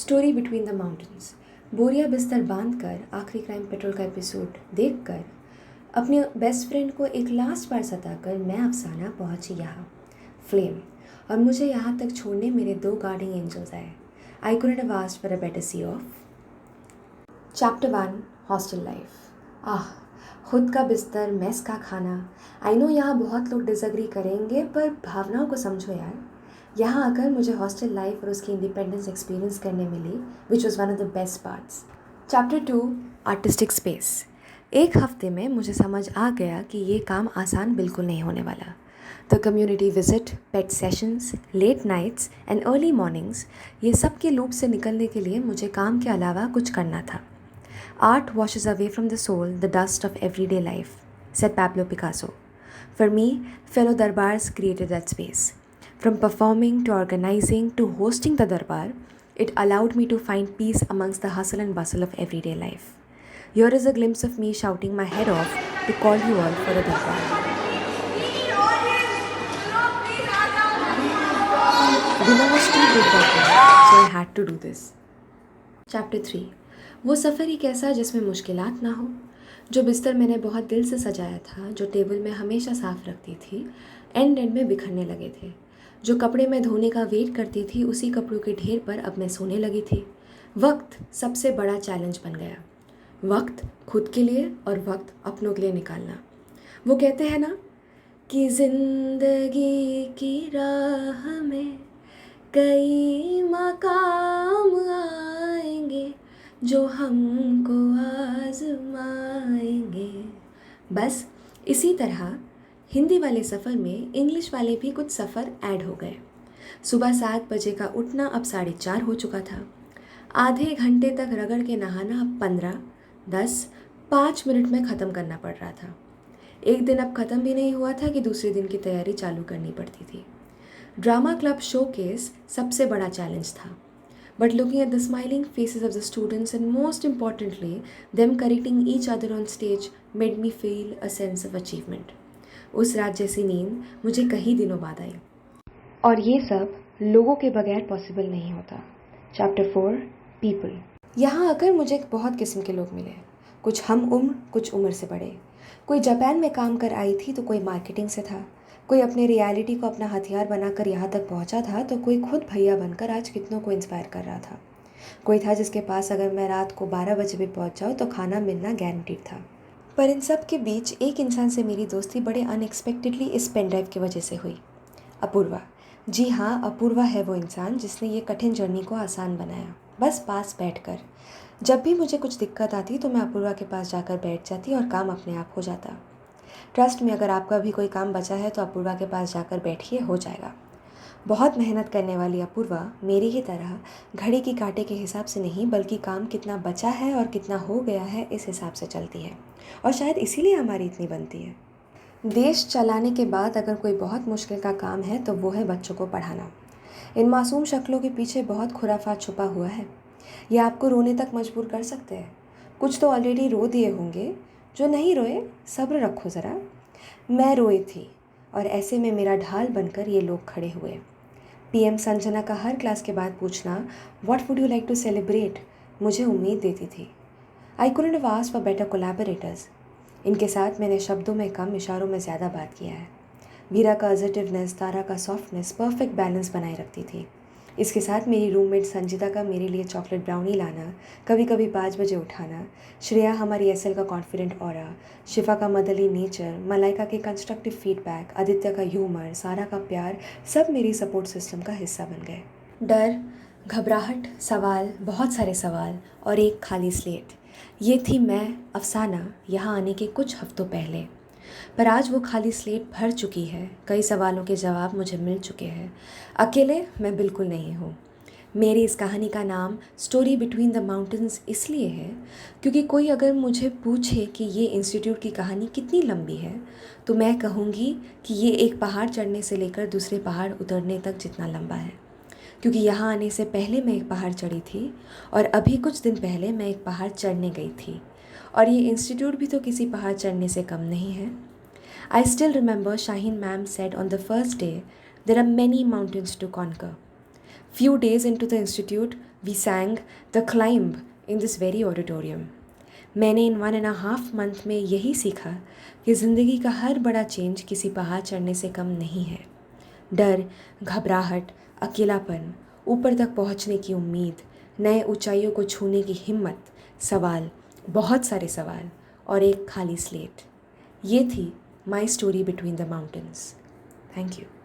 Story between the mountains. बोरिया बिस्तर बांधकर आखिरी क्राइम पेट्रोल का एपिसोड देखकर अपने बेस्ट फ्रेंड को एक लास्ट बार सताकर मैं अफसाना पहुंची यहाँ फ्लेम, और मुझे यहाँ तक छोड़ने मेरे 2 गार्डिंग एंजल्स आए। आई couldn't have asked for a better C of. Chapter 1, hostel life. खुद का बिस्तर, मेस का खाना। आई नो यहाँ बहुत लोग डिसएग्री करेंगे, पर भावनाओं को समझो यार। यहाँ आकर मुझे हॉस्टल लाइफ और उसकी इंडिपेंडेंस एक्सपीरियंस करने मिली, which was one of the best parts. Chapter 2, artistic space. एक हफ्ते में मुझे समझ आ गया कि ये काम आसान बिल्कुल नहीं होने वाला। The community visit, pet sessions, late nights and early mornings, ये सब के लूप से निकलने के लिए मुझे काम के अलावा कुछ करना था। Art washes away from the soul the dust of everyday life, said Pablo Picasso. For me, fellow darbars created that space. From performing to organizing to hosting the darbar, it allowed me to find peace amongst the hustle and bustle of everyday life. Here is a glimpse of me shouting my head off to call you all for a darbar. Dinner was too good that day, so I had to do this. Chapter 3, वो सफ़र ही कैसा जिसमें मुश्किलात ना हो। जो बिस्तर मैंने बहुत दिल से सजाया था, जो टेबल में हमेशा साफ़ रखती थी, एंड में बिखरने लगे थे। जो कपड़े मैं धोने का वेट करती थी, उसी कपड़ों के ढेर पर अब मैं सोने लगी थी। वक्त सबसे बड़ा चैलेंज बन गया। वक्त खुद के लिए और वक्त अपनों के लिए निकालना। वो कहते हैं ना कि ज़िंदगी की राह में कई मकाम आएंगे जो हमको आजमाएंगे। बस इसी तरह हिंदी वाले सफ़र में इंग्लिश वाले भी कुछ सफ़र ऐड हो गए। सुबह 7 बजे का उठना अब 4:30 हो चुका था। आधे घंटे तक रगड़ के नहाना अब 15, 10, 5 मिनट में ख़त्म करना पड़ रहा था। एक दिन अब ख़त्म भी नहीं हुआ था कि दूसरे दिन की तैयारी चालू करनी पड़ती थी। ड्रामा क्लब शोकेस सबसे बड़ा चैलेंज था। But looking at the smiling faces of the students and most importantly, them correcting each other on stage made me feel a sense of achievement. उस रात जैसी नींद मुझे कई दिनों बाद आई, और ये सब लोगों के बगैर पॉसिबल नहीं होता। Chapter 4, people. यहाँ आकर मुझे बहुत किस्म के लोग मिले। कुछ हम उम्र, कुछ उम्र से बड़े। कोई जापान में काम कर आई थी तो कोई मार्केटिंग से था। कोई अपने रियलिटी को अपना हथियार बनाकर यहाँ तक पहुँचा था तो कोई खुद भैया बनकर आज कितनों को इंस्पायर कर रहा था। कोई था जिसके पास अगर मैं रात को 12 बजे भी पहुँच जाऊँ तो खाना मिलना गारंटीड था। पर इन सब के बीच एक इंसान से मेरी दोस्ती बड़े अनएक्सपेक्टेडली इस पेन ड्राइव की वजह से हुई। अपूर्वा। जी हाँ, अपूर्वा है वो इंसान जिसने ये कठिन जर्नी को आसान बनाया, बस पास बैठकर। जब भी मुझे कुछ दिक्कत आती तो मैं अपूर्वा के पास जाकर बैठ जाती और काम अपने आप हो जाता। ट्रस्ट में, अगर आपका भी कोई काम बचा है तो अपूर्वा के पास जाकर बैठिए, हो जाएगा। बहुत मेहनत करने वाली अपूर्वा मेरी ही तरह घड़ी की कांटे के हिसाब से नहीं, बल्कि काम कितना बचा है और कितना हो गया है इस हिसाब से चलती है, और शायद इसीलिए हमारी इतनी बनती है। देश चलाने के बाद अगर कोई बहुत मुश्किल का काम है तो वो है बच्चों को पढ़ाना। इन मासूम शक्लों के पीछे बहुत खुराफात छुपा हुआ है। ये आपको रोने तक मजबूर कर सकते हैं। कुछ तो ऑलरेडी रो दिए होंगे, जो नहीं रोए सब्र रखो ज़रा। मैं रोई थी, और ऐसे में मेरा ढाल बनकर ये लोग खड़े हुए। पीएम संजना का हर क्लास के बाद पूछना, what would you like to celebrate, मुझे उम्मीद देती थी। I couldn't have asked for better collaborators. इनके साथ मैंने शब्दों में कम, इशारों में ज़्यादा बात किया है। वीरा का असर्टिवनेस, तारा का सॉफ्टनेस परफेक्ट बैलेंस बनाए रखती थी। इसके साथ मेरी रूममेट संजिता का मेरे लिए चॉकलेट ब्राउनी लाना, कभी कभी 5 बजे उठाना, श्रेया हमारी एसएल का कॉन्फिडेंट ऑरा, शिफा का मदरली नेचर, मलाइका के कंस्ट्रक्टिव फीडबैक, आदित्य का ह्यूमर, सारा का प्यार, सब मेरी सपोर्ट सिस्टम का हिस्सा बन गए। डर, घबराहट, सवाल, बहुत सारे सवाल और एक खाली स्लेट, ये थी मैं अफसाना यहाँ आने के कुछ हफ्तों पहले। पर आज वो खाली स्लेट भर चुकी है। कई सवालों के जवाब मुझे मिल चुके हैं। अकेले मैं बिल्कुल नहीं हूँ। मेरी इस कहानी का नाम स्टोरी बिटवीन द माउंटेन्स इसलिए है क्योंकि कोई अगर मुझे पूछे कि ये इंस्टीट्यूट की कहानी कितनी लंबी है, तो मैं कहूँगी कि ये एक पहाड़ चढ़ने से लेकर दूसरे पहाड़ उतरने तक जितना लंबा है। क्योंकि यहाँ आने से पहले मैं एक पहाड़ चढ़ी थी, और अभी कुछ दिन पहले मैं एक पहाड़ चढ़ने गई थी, और ये इंस्टीट्यूट भी तो किसी पहाड़ चढ़ने से कम नहीं है। I still remember Shaheen ma'am said on the first day, there are many mountains to conquer. Few days into the institute, we sang the climb in this very auditorium. मैंने इन 1.5 मंथ में यही सीखा कि ज़िंदगी का हर बड़ा चेंज किसी पहाड़ चढ़ने से कम नहीं है। डर, घबराहट, अकेलापन, ऊपर तक पहुंचने की उम्मीद, नए ऊंचाइयों को छूने की हिम्मत, सवाल, बहुत सारे सवाल और एक खाली स्लेट। ये थी my story between the mountains. Thank you.